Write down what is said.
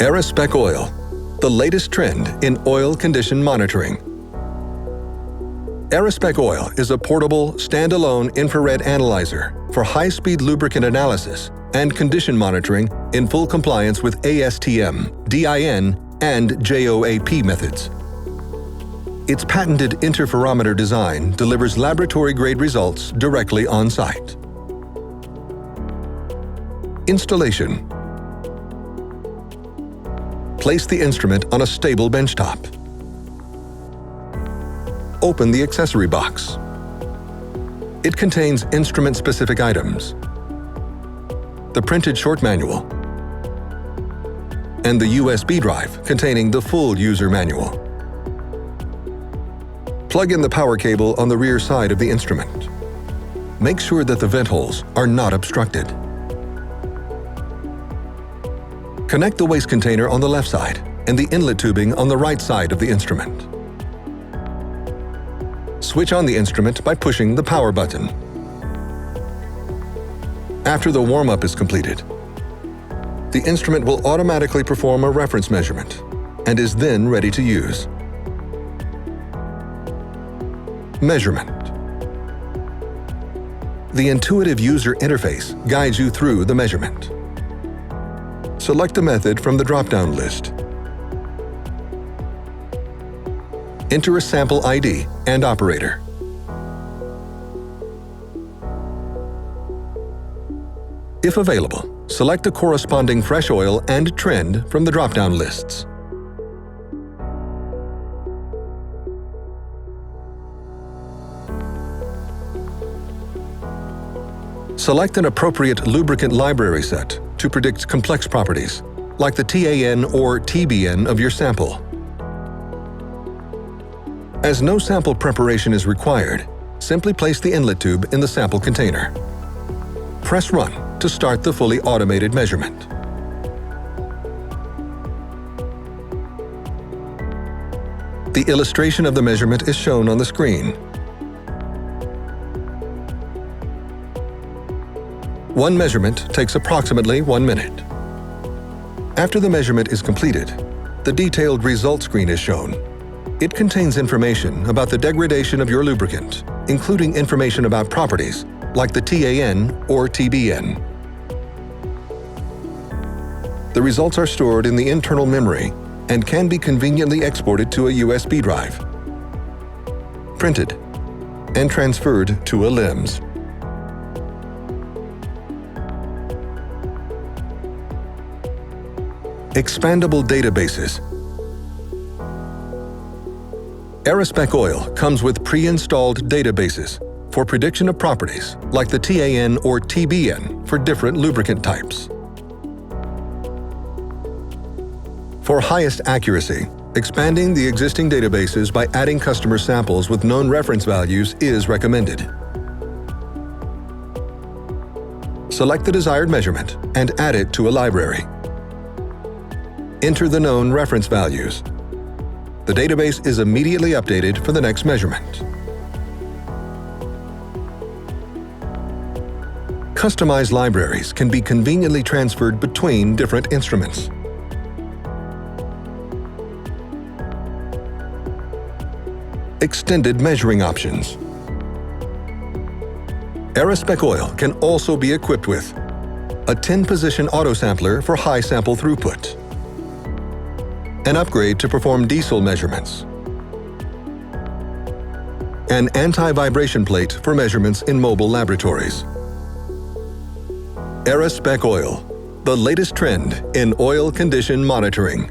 ERASPEC OIL, the latest trend in oil condition monitoring. ERASPEC OIL is a portable, standalone infrared analyzer for high-speed lubricant analysis and condition monitoring in full compliance with ASTM, DIN, and JOAP methods. Its patented interferometer design delivers laboratory-grade results directly on-site. Installation. Place the instrument on a stable benchtop. Open the accessory box. It contains instrument-specific items, the printed short manual, and the USB drive containing the full user manual. Plug in the power cable on the rear side of the instrument. Make sure that the vent holes are not obstructed. Connect the waste container on the left side and the inlet tubing on the right side of the instrument. Switch on the instrument by pushing the power button. After the warm-up is completed, the instrument will automatically perform a reference measurement and is then ready to use. Measurement. The intuitive user interface guides you through the measurement. Select a method from the drop-down list. Enter a sample ID and operator. If available, select the corresponding fresh oil and trend from the drop-down lists. Select an appropriate lubricant library set to predict complex properties, like the TAN or TBN of your sample. As no sample preparation is required, simply place the inlet tube in the sample container. Press Run to start the fully automated measurement. The illustration of the measurement is shown on the screen. One measurement takes approximately 1 minute. After the measurement is completed, the detailed result screen is shown. It contains information about the degradation of your lubricant, including information about properties like the TAN or TBN. The results are stored in the internal memory and can be conveniently exported to a USB drive, printed, and transferred to a LIMS. Expandable databases. ERASPEC OIL comes with pre-installed databases for prediction of properties like the TAN or TBN for different lubricant types. For highest accuracy, expanding the existing databases by adding customer samples with known reference values is recommended. Select the desired measurement and add it to a library. Enter the known reference values. The database is immediately updated for the next measurement. Customized libraries can be conveniently transferred between different instruments. Extended measuring options. ERASPEC OIL can also be equipped with a 10-position autosampler for high sample throughput, an upgrade to perform diesel measurements, an anti-vibration plate for measurements in mobile laboratories. ERASPEC OIL, the latest trend in oil condition monitoring.